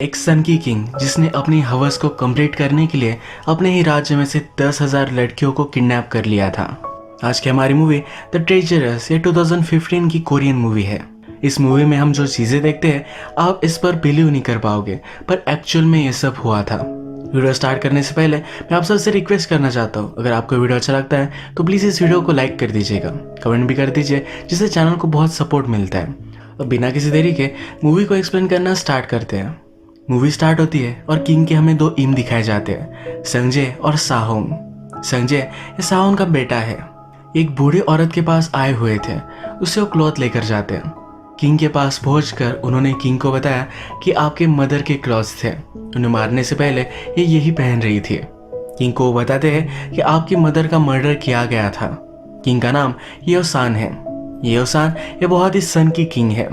एक सन की किंग जिसने अपनी हवस को कंप्लीट करने के लिए अपने ही राज्य में से 10,000 लड़कियों को किडनैप कर लिया था। आज की हमारी मूवी द ट्रेजरर्स ये 2015 की कोरियन मूवी है। इस मूवी में हम जो चीज़ें देखते हैं आप इस पर बिलीव नहीं कर पाओगे, पर एक्चुअल में ये सब हुआ था। वीडियो स्टार्ट करने से पहले मैं आप सबसे रिक्वेस्ट करना चाहता हूँ, अगर आपको वीडियो अच्छा लगता है तो प्लीज़ इस वीडियो को लाइक कर दीजिएगा, कमेंट भी कर दीजिए, जिससे चैनल को बहुत सपोर्ट मिलता है। अब बिना किसी देरी के मूवी को एक्सप्लेन करना स्टार्ट करते हैं। मूवी स्टार्ट होती है और किंग के हमें दो इम दिखाए जाते हैं, संजय और साहोंग। संजय ये साहोंग का बेटा है। एक बूढ़ी औरत के पास आए हुए थे, उससे वो क्लॉथ लेकर जाते हैं। किंग के पास पहुंचकर उन्होंने किंग को बताया कि आपके मदर के क्लॉथ्स थे, उन्हें मारने से पहले ये यही पहन रही थी। किंग को वो बताते हैं कि आपकी मदर का मर्डर किया गया था। किंग का नाम येओसान है। येओसान ये बहुत ही सन की किंग है।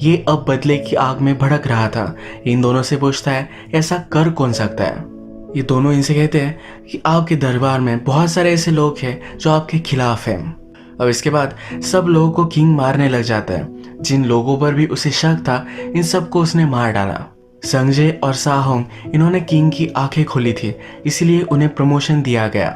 ये अब बदले की आग में भड़क रहा था। इन दोनों से पूछता है ऐसा कर कौन सकता है। ये दोनों इनसे कहते हैं कि आपके दरबार में बहुत सारे ऐसे लोग हैं जो आपके खिलाफ हैं। अब इसके बाद सब लोगों को किंग मारने लग जाता है। जिन लोगों पर भी उसे शक था इन सबको उसने मार डाला। संजय और साहोंग इन्होंने किंग की आंखें खोली थी, इसलिए उन्हें प्रमोशन दिया गया।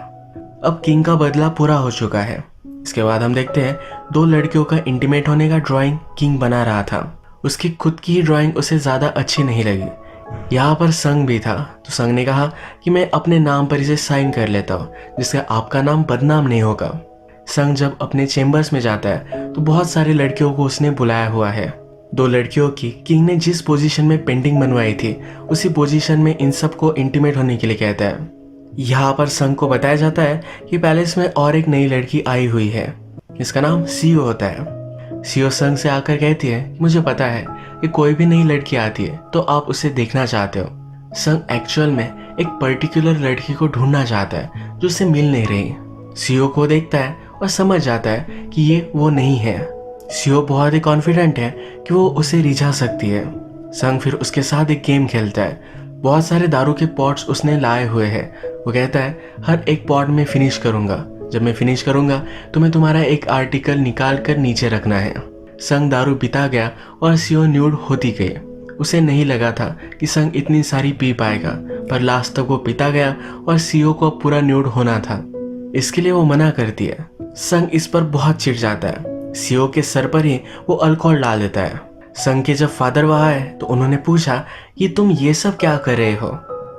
अब किंग का बदला पूरा हो चुका है। इसके बाद हम देखते हैं दो लड़कियों का इंटीमेट होने का ड्राइंग किंग बना रहा था। उसकी खुद की ही ड्राइंग उसे ज़्यादा अच्छी नहीं लगी। यहाँ पर संग भी था, तो संग ने कहा कि मैं अपने नाम पर इसे साइन कर लेता हूँ, जिससे आपका नाम बदनाम नहीं होगा। संग जब अपने चेम्बर्स में जाता है तो बहुत सारी लड़कियों को उसने बुलाया हुआ है। दो लड़कियों की किंग ने जिस पोजीशन में पेंटिंग बनवाई थी उसी पोजीशन में इन सबको इंटीमेट होने के लिए कहता है। यहाँ पर संग को बताया जाता है कि पैलेस में और एक नई लड़की आई हुई है, इसका नाम सीओ होता है। सीओ संग से आकर कहती है कि मुझे पता है कि कोई भी नई लड़की आती है तो आप उसे देखना चाहते हो। संग एक्चुअल में एक पर्टिकुलर लड़की को ढूंढना चाहता है जो उसे मिल नहीं रही। सीओ को देखता है और समझ जाता है कि ये वो नहीं है। सीओ बहुत ही कॉन्फिडेंट है कि वो उसे रिझा सकती है। संग फिर उसके साथ एक गेम खेलता है। बहुत सारे दारू के पॉट्स उसने लाए हुए हैं। वो कहता है हर एक पॉट में फिनिश करूंगा, जब मैं फिनिश करूंगा तो मैं तुम्हारा एक आर्टिकल निकाल कर नीचे रखना है। संग दारू पीता गया और सीओ न्यूड होती गई। उसे नहीं लगा था कि संग इतनी सारी पी पाएगा, पर लास्ट तक वो पीता गया और सीओ को पूरा न्यूड होना था। इसके लिए वो मना करती है। संग इस पर बहुत चिढ़ जाता है। सीओ के सर पर ही वो अल्कोहल डाल देता है। संग के जब फादर वहाँ आए तो उन्होंने पूछा कि तुम ये सब क्या कर रहे हो।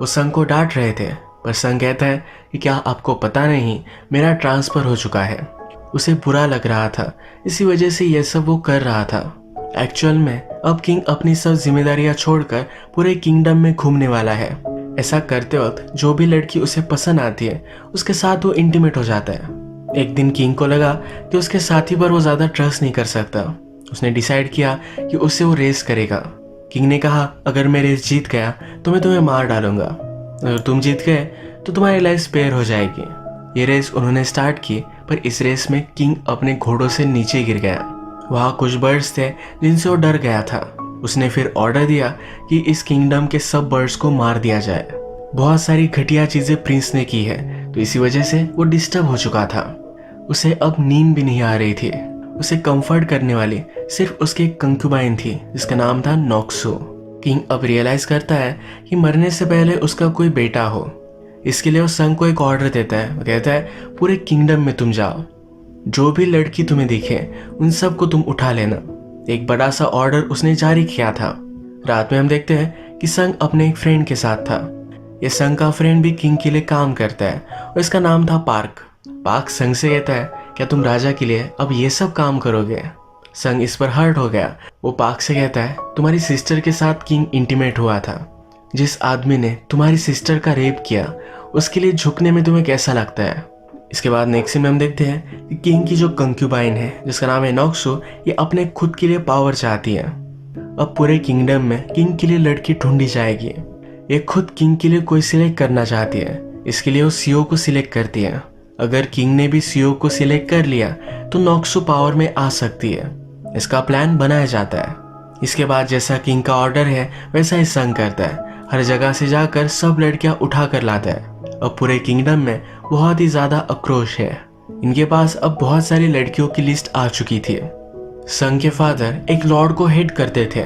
वो संग को डांट रहे थे, पर संग कहता है कि क्या आपको पता नहीं मेरा ट्रांसफ़र हो चुका है। उसे बुरा लग रहा था, इसी वजह से ये सब वो कर रहा था। एक्चुअल में अब किंग अपनी सब जिम्मेदारियां छोड़कर पूरे किंगडम में घूमने वाला है। ऐसा करते वक्त जो भी लड़की उसे पसंद आती है उसके साथ वो इंटीमेट हो जाता है। एक दिन किंग को लगा कि उसके साथी पर वो ज़्यादा ट्रस्ट नहीं कर सकता। उसने डिसाइड किया कि उससे वो रेस करेगा। किंग ने कहा अगर मैं रेस जीत गया तो मैं तुम्हें मार डालूंगा, अगर तुम जीत गए तो तुम्हारी लाइफ स्पेयर हो जाएगी। ये रेस उन्होंने स्टार्ट की, पर इस रेस में किंग अपने घोड़ों से नीचे गिर गया। वहाँ कुछ बर्ड्स थे जिनसे वो डर गया था। उसने फिर ऑर्डर दिया कि इस किंगडम के सब बर्ड्स को मार दिया जाए। बहुत सारी घटिया चीज़ें प्रिंस ने की है, तो इसी वजह से वो डिस्टर्ब हो चुका था। उसे अब नींद भी नहीं आ रही थी। उसे कंफर्ट करने वाली सिर्फ उसकी कंक्यूबाइन थी, जिसका नाम था नॉक्सो। किंग अब रियलाइज करता है कि मरने से पहले उसका कोई बेटा हो। इसके लिए वो संग को एक ऑर्डर देता है। वो कहता है पूरे किंगडम में तुम जाओ, जो भी लड़की तुम्हें दिखे उन सब को तुम उठा लेना। एक बड़ा सा ऑर्डर उसने जारी किया था। रात में हम देखते हैं कि संग अपने एक फ्रेंड के साथ था। ये संग का फ्रेंड भी किंग के लिए काम करता है और इसका नाम था पार्क। पार्क संग से कहता है क्या तुम राजा के लिए अब ये सब काम करोगे। संग इस पर हर्ट हो गया। वो पार्क से कहता है तुम्हारी सिस्टर के साथ किंग इंटीमेट हुआ था। जिस आदमी ने तुम्हारी सिस्टर का रेप किया उसके लिए झुकने में तुम्हें कैसा लगता है। इसके बाद नेक्स्ट सीन में हम देखते हैं कि किंग की जो कंक्यूबाइन है जिसका नाम है नॉक्सो, ये अपने खुद के लिए पावर चाहती है। अब पूरे किंगडम में किंग के लिए लड़की ढूंढी जाएगी। ये खुद किंग के लिए कोई सिलेक्ट करना चाहती है, इसके लिए वो सीओ को सिलेक्ट करती है। अगर किंग ने भी सीओ को सिलेक्ट कर लिया तो नॉक्सो पावर में आ सकती है। इसका प्लान बनाया जाता है। इसके बाद जैसा किंग का ऑर्डर है वैसा ही संग करता है। हर जगह से जाकर सब लड़कियां उठा कर लाता है। अब पूरे किंगडम में बहुत ही ज़्यादा आक्रोश है। इनके पास अब बहुत सारी लड़कियों की लिस्ट आ चुकी थी। संग के फादर एक लॉर्ड को हेड करते थे।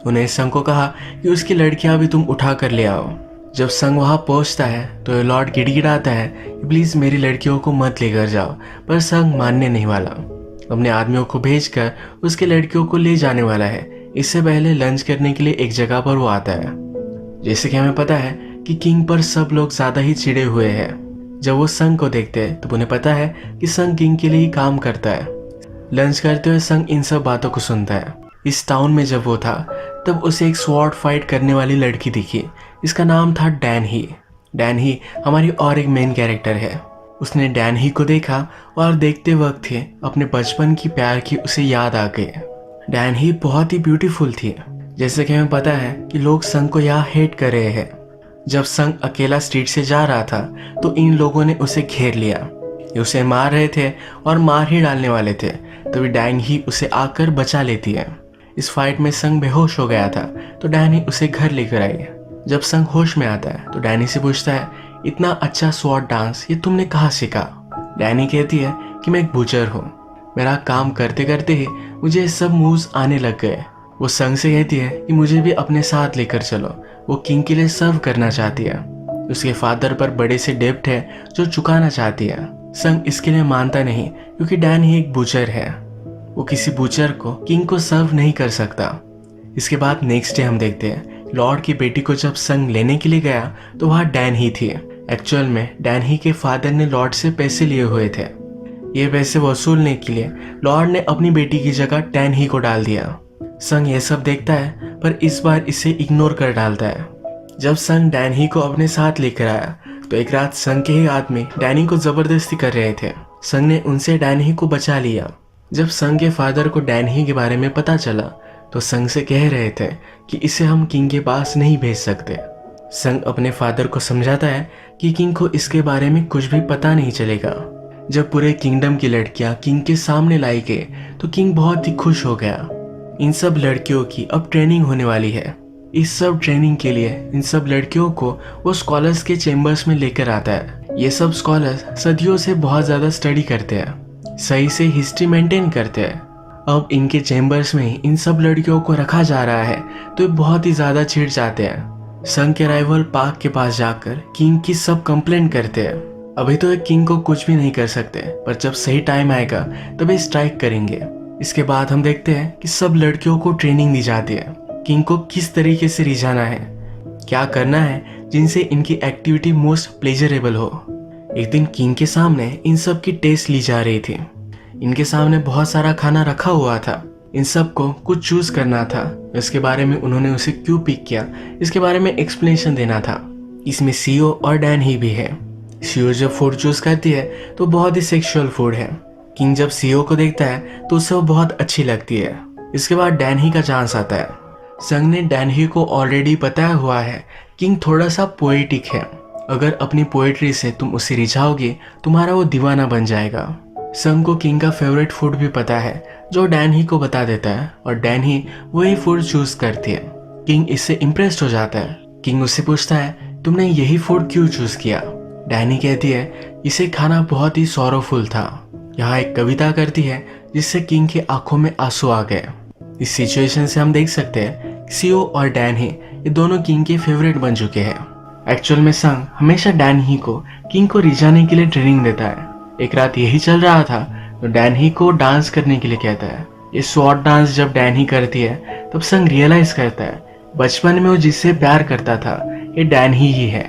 उन्हें संग को कहा कि उसकी लड़कियां भी तुम उठा कर ले आओ। जब संग वहां पहुंचता है तो लॉर्ड गिड़गिड़ाता है कि प्लीज मेरी लड़कियों को मत लेकर जाओ, पर संग मानने नहीं वाला। अपने आदमियों को भेजकर उसके लड़कियों को ले जाने वाला है। इससे पहले लंच करने के लिए एक जगह पर वो आता है। जैसे कि हमें पता है कि किंग पर सब लोग ज्यादा ही चिड़े हुए हैं। जब वो संग को देखते हैं तो उन्हें पता है कि संग किंग के लिए ही काम करता है। लंच करते हुए संग इन सब बातों को सुनता है। इस टाउन में जब वो था तब उसे एक स्वॉर्ड फाइट करने वाली लड़की दिखी। इसका नाम था डैन ही। डैन ही हमारी और एक मेन कैरेक्टर है। उसने डैन ही को देखा और देखते वक्त ही अपने बचपन की प्यार की उसे याद आ गई। डैन ही बहुत ही ब्यूटीफुल थी। जैसे कि हमें पता है कि लोग संग को यहाँ हेट कर रहे हैं। जब संग अकेला स्ट्रीट से जा रहा था तो इन लोगों ने उसे घेर लिया। ये उसे मार रहे थे और मार ही डालने वाले थे, तभी डैन ही उसे आकर बचा लेती है। इस फाइट में संग बेहोश हो गया था तो डैनी उसे घर लेकर आई। जब संग होश में आता है तो डैनी से पूछता है, इतना अच्छा स्वॉर्ड डांस ये तुमने कहाँ सीखा? डैनी कहती है कि मैं एक बूचर हूँ, मेरा काम करते करते ही मुझे ये सब मूव्स आने लग गए। वो संग से कहती है कि मुझे भी अपने साथ लेकर चलो। वो किंग के लिए सर्व करना चाहती है। उसके फादर पर बड़े से डेब्ट है जो चुकाना चाहती है। संग इसके लिए मानता नहीं क्योंकि डैन ही एक बूचर है। वो किसी बूचर को किंग को सर्व नहीं कर सकता। इसके बाद नेक्स्ट डे हम देखते हैं लॉर्ड की बेटी को जब संग लेने के लिए गया तो वहाँ डैन ही थी। एक्चुअल में डैन ही के फादर ने लॉर्ड से पैसे लिए हुए थे। ये पैसे वसूलने के लिए लॉर्ड ने अपनी बेटी की जगह डैन ही को डाल दिया। संग ये सब देखता है पर इस बार इसे इग्नोर कर डालता है। जब संग डैन ही को अपने साथ लेकर आया तो एक रात संग के ही आदमी डैनी को जबरदस्ती कर रहे थे। संग ने उनसे डैन ही को बचा लिया। जब संग के फादर को डैन ही के बारे में पता चला तो संग से कह रहे थे कि इसे हम किंग के पास नहीं भेज सकते। संग अपने फादर को समझाता है कि किंग को इसके बारे में कुछ भी पता नहीं चलेगा। जब पूरे किंगडम की लड़कियां किंग के सामने लाई गई तो किंग बहुत ही खुश हो गया। इन सब लड़कियों की अब ट्रेनिंग होने वाली है। इस सब ट्रेनिंग के लिए इन सब लड़कियों को वो स्कॉलर्स के चेम्बर्स में लेकर आता है। ये सब स्कॉलर्स सदियों से बहुत ज्यादा स्टडी करते हैं, सही से हिस्ट्री मेंटेन करते हैं। अब इनके चेम्बर्स में इन सब लड़कियों को रखा जा रहा है तो ये बहुत ही ज्यादा चिढ़ जाते हैं। संग के राइवल पार्क के पास जाकर किंग की सब कंप्लेंट करते हैं। अभी तो ये किंग को कुछ भी नहीं कर सकते, पर जब सही टाइम आएगा तभी स्ट्राइक करेंगे। इसके बाद हम देखते हैं कि सब लड़कियों को ट्रेनिंग दी जाती है किंग को किस तरीके से रिझाना है, क्या करना है जिनसे इनकी एक्टिविटी मोस्ट प्लेजरेबल हो। एक दिन किंग के सामने इन सब की टेस्ट ली जा रही थी। इनके सामने बहुत सारा खाना रखा हुआ था। इन सब को कुछ चूज करना था। इसके बारे में उन्होंने उसे क्यों पिक किया इसके बारे में एक्सप्लेनेशन देना था। इसमें सीओ और डैन ही भी है। सीओ जब फूड चूज करती है तो बहुत ही सेक्सुअल फूड है। किंग जब सीओ को देखता है तो उसे वो बहुत अच्छी लगती है। इसके बाद डैन ही का चांस आता है। संग ने डैन ही को ऑलरेडी बताया हुआ है किंग थोड़ा सा पोएटिक है। अगर अपनी पोएट्री से तुम उसे रिझाओगे तुम्हारा वो दीवाना बन जाएगा। संग को किंग का फेवरेट फूड भी पता है जो डैन ही को बता देता है और डैन ही वही फूड चूज करती है। किंग इससे इम्प्रेस्ड हो जाता है। किंग उससे पूछता है तुमने यही फूड क्यों चूज किया? डैनी कहती है इसे खाना बहुत ही सॉरोफुल था। यहाँ एक कविता करती है जिससे किंग की आंखों में आंसू आ गए। इस सिचुएशन से हम देख सकते हैं सीओ और डैन ही ये दोनों किंग के फेवरेट बन चुके हैं। एक्चुअल में संग हमेशा डैन ही को किंग को रिझाने के लिए ट्रेनिंग देता है। एक रात यही चल रहा था तो डैन ही को डांस करने के लिए कहता है। ये स्वॉर्ड डांस जब डैन ही करती है तब संग रियलाइज करता है बचपन में वो जिससे प्यार करता था ये डैन ही है।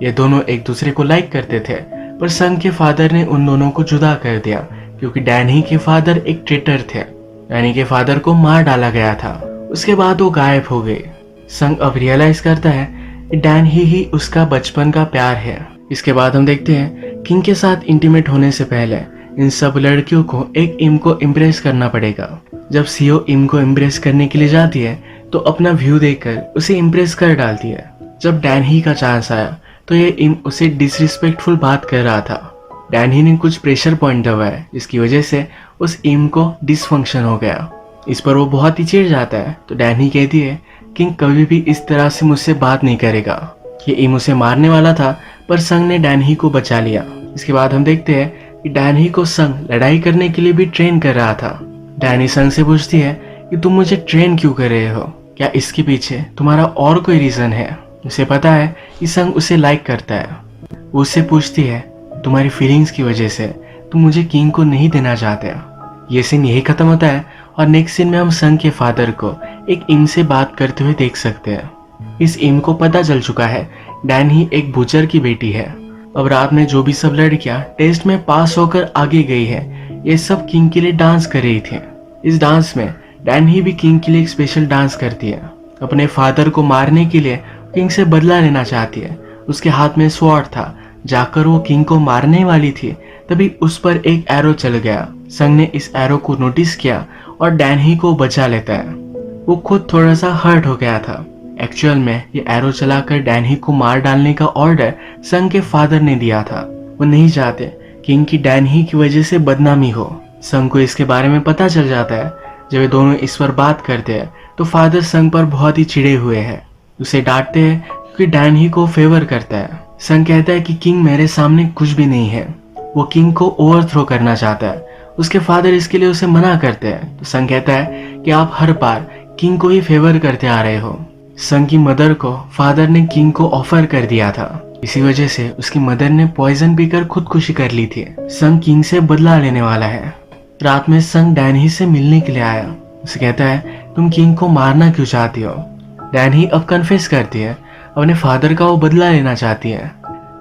ये दोनों एक दूसरे को लाइक करते थे पर संग के फादर ने उन दोनों को जुदा कर दिया क्योंकि डैन ही के फादर एक ट्रेटर थे। डैनी के फादर को मार डाला गया था। उसके बाद वो गायब हो गए। संग अब रियलाइज करता है कि डैन ही उसका बचपन का प्यार है। इसके बाद हम देखते हैं किंग के साथ इंटीमेट होने से पहले इन सब लड़कियों को एक इम को इम्प्रेस करना पड़ेगा। जब सीओ इम को इम्प्रेस करने के लिए जाती है तो अपना व्यू देखकर उसे इम्प्रेस कर डालती है। जब डैन ही का चांस आया तो ये इम उसे डिसरिस्पेक्टफुल बात कर रहा था। डैन ही ने कुछ प्रेशर पॉइंट दबाया जिसकी वजह से उस इम को डिसफंक्शन हो गया। इस पर वो बहुत ही चिढ़ जाता है तो डैन ही कहती है किंग कभी भी इस तरह से मुझसे बात नहीं करेगा। ये इम उसे मारने वाला था पर संग ने डैन ही को बचा लिया। इसके बाद हम देखते हैं कि डैन ही को संग लड़ाई करने के लिए भी ट्रेन कर रहा था। डैनी संग से पूछती है कि तुम मुझे ट्रेन क्यों कर रहे हो? क्या इसके पीछे तुम्हारा और कोई रीजन है? उसे पता है कि संग उसे लाइक करता है। वो उससे पूछती है, तुम्हारी फीलिंग्स की वजह से तुम मुझे किंग को नहीं देना चाहते। ये सीन यही खत्म होता है और नेक्स्ट सीन में हम संग के फादर को एक इम से बात करते हुए देख सकते हैं। इस इम को पता चल चुका है डैन ही एक बुचर की बेटी है। अब रात में जो भी सब लड़कियां टेस्ट में पास होकर आगे गई है, ये सब किंग के लिए डांस कर रही थी। इस डांस में डैन ही भी किंग के लिए एक स्पेशल डांस करती है। अपने फादर को मारने के लिए किंग से बदला लेना चाहती है। उसके हाथ में स्वॉर्ड था। जाकर वो किंग को मारने वाली थी, तभी उस पर एक एरो चल गया। संग ने इस एरो को नोटिस किया और डैन ही को बचा लेता है। वो खुद थोड़ा सा हर्ट हो गया था। एक्चुअल में ये एरो चलाकर डैन ही को मार डालने का ऑर्डर संग के फादर ने दिया था। वो नहीं चाहते किंग की डैन ही की वजह से बदनामी हो। संग को इसके बारे में पता चल जाता है। जब ये दोनों इस पर बात करते हैं तो फादर संग पर बहुत ही चिढ़े हुए हैं। उसे डांटते हैं क्योंकि डैन ही को फेवर करता है। संग कहता है कि किंग मेरे सामने कुछ भी नहीं है। वो किंग को ओवरथ्रो करना चाहता है। उसके फादर इसके लिए उसे मना करते हैं। तो संग कहता है कि आप हर बार किंग को ही फेवर करते आ रहे हो। संग की मदर को फादर ने किंग को ऑफर कर दिया था। इसी वजह से उसकी मदर ने पॉइजन पीकर खुदकुशी कर ली थी। संग किंग से बदला लेने वाला है। रात में संग डैन ही से मिलने के लिए आया। उसे कहता है, तुम किंग को मारना क्यों चाहती हो? डैन ही अब कन्फेस करती है, अपने फादर का वो बदला लेना चाहती है।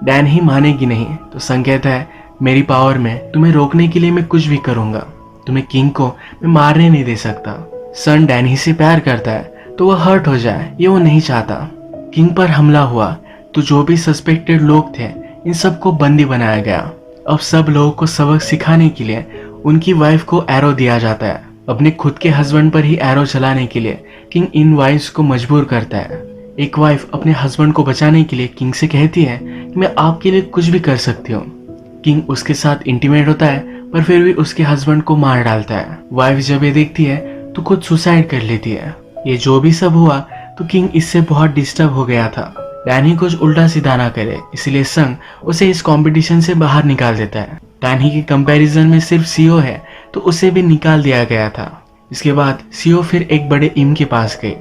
डैन ही मानेगी नहीं। तो संग कहता है, मेरी पावर में तुम्हें रोकने के लिए मैं कुछ भी करूंगा। तुम्हें किंग को मैं मारने नहीं दे सकता। सन डैन ही से प्यार करता है तो वह हर्ट हो जाए, ये वो नहीं चाहता। किंग पर हमला हुआ तो जो भी सस्पेक्टेड लोग थे इन सबको बंदी बनाया गया। अब सब लोगों को सबक सिखाने के लिए उनकी वाइफ को एरो दिया जाता है। अपने खुद के हस्बैंड पर ही एरो चलाने के लिए किंग इन वाइफ्स को मजबूर करता है। एक वाइफ अपने हस्बैंड को बचाने के लिए किंग से कहती है कि मैं आपके लिए कुछ भी कर सकती हूँ। किंग उसके साथ इंटीमेट होता है पर फिर भी उसके हस्बैंड को मार डालता है। वाइफ जब ये देखती है तो खुद सुसाइड कर लेती है। ये जो भी सब हुआ तो किंग इससे बहुत डिस्टर्ब हो गया था। डैनी कुछ उल्टा सीधा ना करे, इसलिए संग उसे इस कंपटीशन से बाहर निकाल देता है। डैनी के कंपैरिजन में सिर्फ सीओ है तो उसे भी निकाल दिया गया था। इसके बाद सीओ फिर एक बड़े इम के पास गई।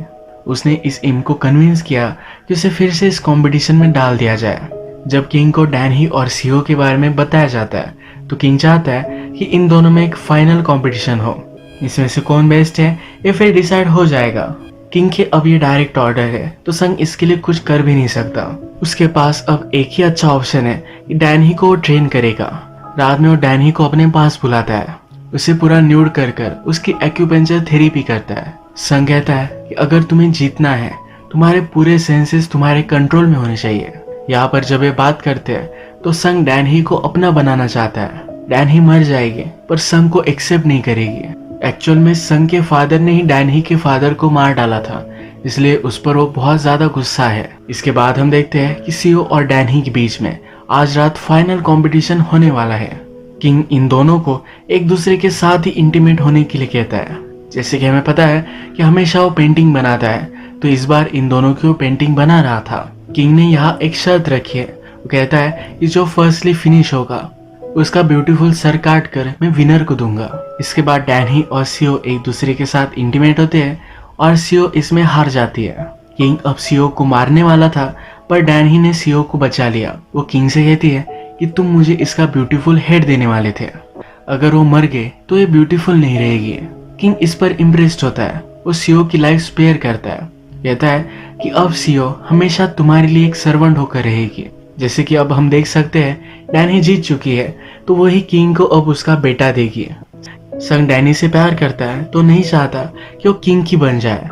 उसने इस इम को कन्विंस किया कि उसे फिर से इस कंपटीशन में डाल दिया जाए। जब किंग को डैनी और सीओ के बारे में बताया जाता है तो किंग चाहता है कि इन दोनों में एक फाइनल कंपटीशन हो। इसमें से कौन बेस्ट है ये फिर डिसाइड हो जाएगा। किंग के अब ये डायरेक्ट ऑर्डर है तो संग इसके लिए कुछ कर भी नहीं सकता। उसके पास अब एक ही अच्छा ऑप्शन है कि डैनी को ट्रेन करेगा। रात में वो डैनी को अपने पास बुलाता है। उसे पूरा न्यूड कर कर उसकी एक्यूपेंचर थेरेपी करता है। संग कहता है कि अगर तुम्हें जीतना है तुम्हारे पूरे सेंसेस तुम्हारे कंट्रोल में होने चाहिए। यहाँ पर जब ये बात करते हैं तो संग डैनी को अपना बनाना चाहता है। डैनी मर जाएगी पर संग को एक्सेप्ट नहीं करेगी। एक्चुअल में संग के फादर ने ही डैनी के फादर को मार डाला था, इसलिए उस पर वो बहुत ज्यादा गुस्सा है। इसके बाद हम देखते हैं कि सीओ और डैनी के बीच में आज रात फाइनल कंपटीशन होने वाला है। किंग इन दोनों को एक दूसरे के साथ ही इंटीमेट होने के लिए कहता है। जैसे कि हमें पता है कि हमेशा वो पेंटिंग बनाता है, तो इस बार इन दोनों की वो पेंटिंग बना रहा था। किंग ने यहाँ एक शर्त रखी है। वो कहता है कि जो फर्स्टली फिनिश होगा उसका ब्यूटीफुल सर काट कर मैं विनर को दूंगा। इसके बाद डैनी और सीओ एक दूसरे के साथ इंटीमेट होते हैं और सीओ इसमें हार जाती है। किंग अब सीओ को मारने वाला था पर डैनी ने सीओ को बचा लिया। वो किंग से कहती है कि तुम मुझे इसका ब्यूटीफुल हेड देने वाले थे, अगर वो मर गए तो ये ब्यूटीफुल नहीं रहेगी। किंग इस पर इम्प्रेस्ड होता है। वो सीओ की लाइफ स्पेयर करता है। कहता है कि अब सीओ हमेशा तुम्हारे लिए एक सर्वेंट होकर रहेगी। जैसे कि अब हम देख सकते हैं डैनी जीत चुकी है तो वही किंग को अब उसका बेटा देगी। संग डैनी से प्यार करता है तो नहीं चाहता कि वो किंग की बन जाए।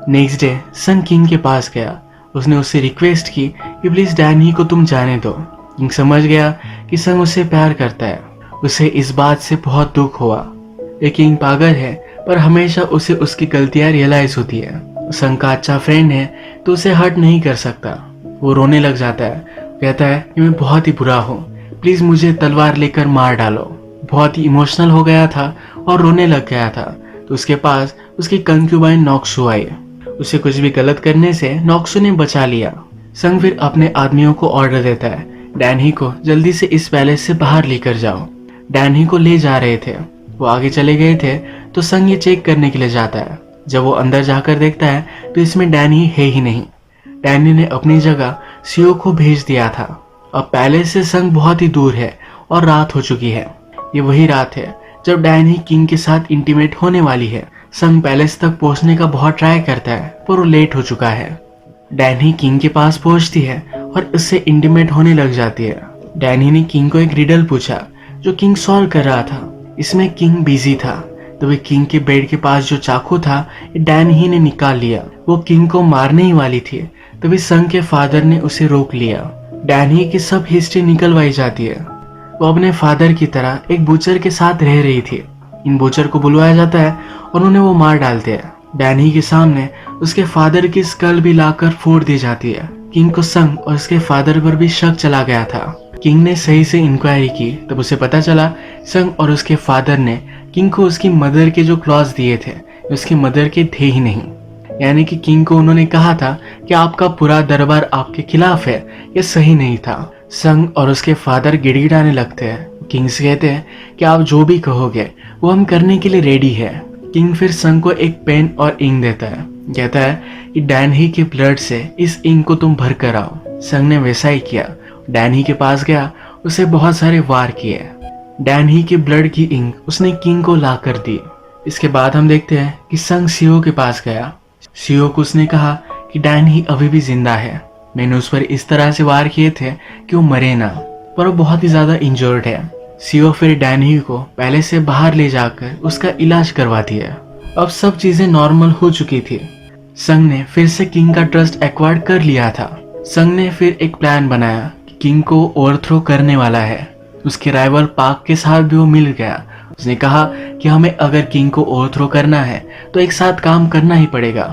नेक्स्ट डे संग किंग के पास गया। उसने उससे रिक्वेस्ट की कि प्लीज डैनी को तुम जाने दो। किंग समझ गया कि संग उससे प्यार करता है। उसे इस बात से बहुत दुख हुआ। ये किंग पागल है पर हमेशा उसे उसकी गलतियां रियलाइज होती है। संग का अच्छा फ्रेंड है तो उसे हर्ट नहीं कर सकता। वो रोने लग जाता है। कहता है कि मैं बहुत ही बुरा हूँ, प्लीज मुझे तलवार लेकर मार डालो। बहुत ही इमोशनल हो गया था और रोने लग गया था। तो उसके पास उसकी कंक्यूबाइन नॉक्सू आई। उसे कुछ भी गलत करने से नॉक्सू ने बचा लिया। संग फिर अपने आदमियों को ऑर्डर देता है, डैनी को जल्दी से इस पैलेस से बाहर लेकर जाओ। डैनी को ले जा रहे थे। वो आगे चले गए थे तो संग ये चेक करने के लिए जाता है। जब वो अंदर जाकर देखता है तो इसमें डैनी है ही नहीं। डैनी ने अपनी जगह सीओ को भेज दिया था। अब पैलेस से संग बहुत ही दूर है और रात हो चुकी है। ये वही रात है जब डैनी किंग के साथ इंटीमेट होने वाली है। संग पैलेस तक पहुंचने का बहुत ट्राई करता है पर वो लेट हो चुका है। डैनी किंग के पास पहुंचती है और उससे इंटीमेट होने लग जाती है। डैनी ने किंग को एक रिडल पूछा जो किंग सॉल्व कर रहा था। इसमें किंग बिजी था। तभी किंग के बेड के पास जो चाकू था डैनी ही ने निकाल लिया। वो किंग को मारने ही वाली थी, तभी संग के फादर ने उसे रोक लिया। डैनी की सब हिस्ट्री निकलवाई जाती है। वो अपने फादर की तरह एक बूचर के साथ रह रही थी। इन बूचर को बुलवाया जाता है और उन्हें वो मार डालते हैं। डैनी के सामने उसके फादर की स्कल भी लाकर फोड़ दी जाती है। किंग को संग और उसके फादर पर भी शक चला गया था। किंग ने सही से इंक्वायरी की तब उसे पता चला संग और उसके फादर ने किंग को उसकी मदर के जो क्लॉज दिए थे उसकी मदर के थे ही नहीं। यानी कि किंग को उन्होंने कहा था कि आपका पूरा दरबार आपके खिलाफ है। यह सही नहीं था। संग और उसके फादर गिड़गिड़ाने लगते हैं। किंग से कहते हैं कि आप जो भी कहोगे वो हम करने के लिए रेडी है। किंग फिर संग को एक पेन और इंक देता है। कहता है कि डैनी के ब्लड से इस इंक को तुम भर कर आओ। संग ने वैसा ही किया। डैनी के पास गया, उसे बहुत सारे वार किए। डैनी के ब्लड की इंक उसने किंग को ला कर दी। इसके बाद हम देखते हैं कि संग सीओ के पास गया। सीओ को उसने कहा कि डैनी अभी भी जिंदा है। मैंने उस पर इस तरह से वार किए थे कि वो मरे ना, पर वो बहुत ही ज्यादा इंजर्ड है। सीओ फिर डैनी को पहले से बाहर ले जाकर उसका इलाज करवाती है। अब सब चीजें नॉर्मल हो चुकी थी। संग ने फिर से किंग का ट्रस्ट एक्वायर्ड कर लिया था। संग ने फिर एक प्लान बनाया कि किंग को ओवरथ्रो करने वाला है। उसके राइवल पाक के साथ भी वो मिल गया। उसने कहा कि हमें अगर किंग को ओवरथ्रो करना है तो एक साथ काम करना ही पड़ेगा।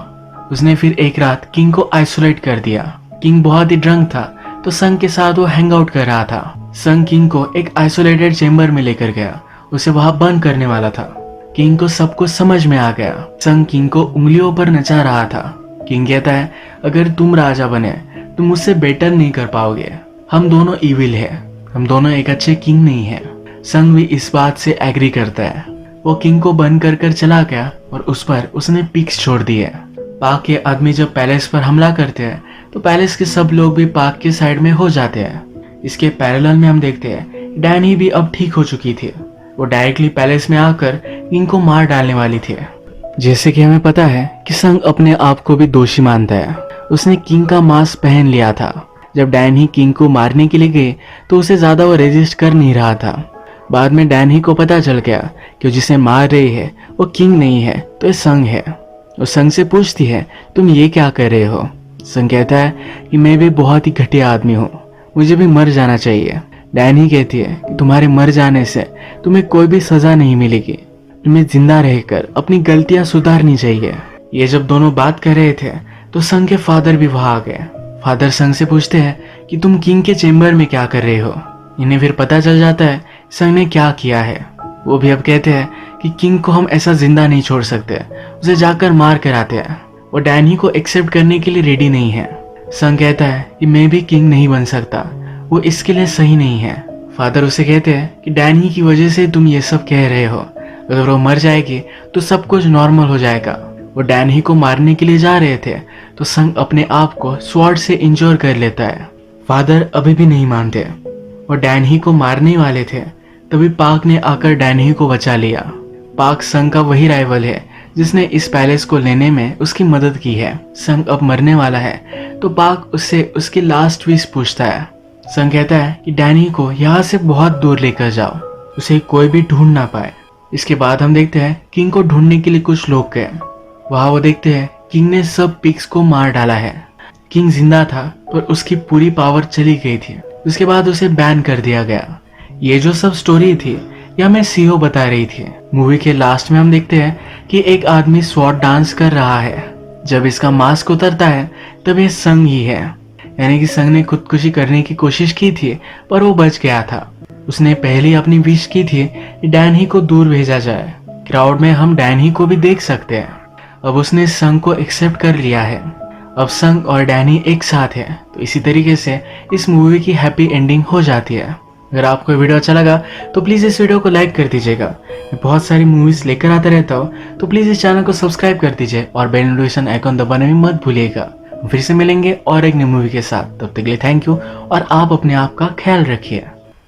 उसने फिर एक रात किंग को आइसोलेट कर दिया। किंग बहुत ही ड्रंक था तो संग के साथ वो हैंग आउट कर रहा था। संग किंग को एक आइसोलेटेड चेम्बर में लेकर गया। उसे वहां बंद करने वाला था। किंग को सब कुछ समझ में आ गया। संग किंग को उंगलियों पर नचा रहा था। किंग कहता है अगर तुम राजा बने तो मुझसे बेटर नहीं कर पाओगे। हम दोनों इविल है। हम दोनों एक अच्छे किंग नहीं है। संग भी इस बात से एग्री करता है। वो किंग को बंद कर चला गया और उस पर उसने पिक्स छोड़ दिए। पाक के आदमी जब पैलेस पर हमला करते हैं तो पैलेस के सब लोग भी पाक के साइड में हो जाते हैं। इसके पैरेलल में हम देखते हैं डैनी भी अब ठीक हो चुकी थी। वो डायरेक्टली पैलेस में आकर किंग को मार डालने वाली थी। जैसे कि हमें पता है कि संग अपने आप को भी दोषी मानता है। उसने किंग का मास्क पहन लिया था। जब डैनी किंग को मारने के लिए गए तो उसे ज्यादा वो रेजिस्ट कर नहीं रहा था। बाद में डैनी को पता चल गया कि जिसे मार रही है वो किंग नहीं है तो ये संग है। वो संग से पूछती है तुम ये क्या कर रहे हो। संग कहता है कि मैं भी बहुत ही घटिया आदमी हूँ, मुझे भी मर जाना चाहिए। डैनी कहती है कि तुम्हारे मर जाने से तुम्हें कोई भी सजा नहीं मिलेगी। तुम्हें जिंदा रहकर अपनी गलतियां सुधारनी चाहिए। ये जब दोनों बात कर रहे थे तो संग के फादर भी वहां आ गए। फादर संग से पूछते हैं कि तुम किंग के चेम्बर में क्या कर रहे हो। इन्हें फिर पता चल जाता है संग ने क्या किया है। वो भी अब कहते हैं कि किंग को हम ऐसा जिंदा नहीं छोड़ सकते, उसे जाकर मार कर आते हैं। वो डैनी को एक्सेप्ट करने के लिए रेडी नहीं है। संग कहता है कि मैं भी किंग नहीं बन सकता, वो इसके लिए सही नहीं है। फादर उसे कहते हैं कि डैनी की वजह से तुम ये सब कह रहे हो, अगर वो मर जाएगी तो सब कुछ नॉर्मल हो जाएगा। वो डैनी को मारने के लिए जा रहे थे तो संग अपने आप को स्वॉर्ड से इंजोर कर लेता है। फादर अभी भी नहीं मानते। वो डैनी को मारने वाले थे तभी पाक ने आकर डैनी को बचा लिया। पाक संग का वही राइवल है जिसने इस पैलेस को लेने में उसकी मदद की है। संग अब मरने वाला है तो पाक उससे उसकी लास्ट विश पूछता है। संग कहता है कि डैनी को यहाँ से बहुत दूर लेकर जाओ, उसे कोई भी ढूंढ ना पाए। इसके बाद हम देखते हैं किंग को ढूंढने के लिए कुछ लोग गए। वहां वो देखते हैं किंग ने सब पिग्स को मार डाला है। किंग जिंदा था पर उसकी पूरी पावर चली गई थी। उसके बाद उसे बैन कर दिया गया। ये जो सब स्टोरी थी ये हमें सीओ बता रही थी। मूवी के लास्ट में हम देखते हैं कि एक आदमी स्वॉर्ड डांस कर रहा है। जब इसका मास्क उतरता है तब ये संग ही है। यानी कि संग ने खुदकुशी करने की कोशिश की थी पर वो बच गया था। उसने पहले अपनी विश की थी कि डैनी को दूर भेजा जाए। क्राउड में हम डैनी को भी देख सकते हैं। अब उसने संग को एक्सेप्ट कर लिया है। अब संग और डैनी एक साथ है। तो इसी तरीके से इस मूवी की हैप्पी एंडिंग हो जाती है। अगर आपको ये वीडियो अच्छा लगा तो प्लीज़ इस वीडियो को लाइक कर दीजिएगा। मैं बहुत सारी मूवीज़ लेकर आता रहता हूँ, तो प्लीज़ इस चैनल को सब्सक्राइब कर दीजिए और बेल नोटिफिकेशन आइकॉन दबाने में मत भूलिएगा। फिर से मिलेंगे और एक नई मूवी के साथ, तब तक के लिए थैंक यू और आप अपने आप का ख्याल रखिए।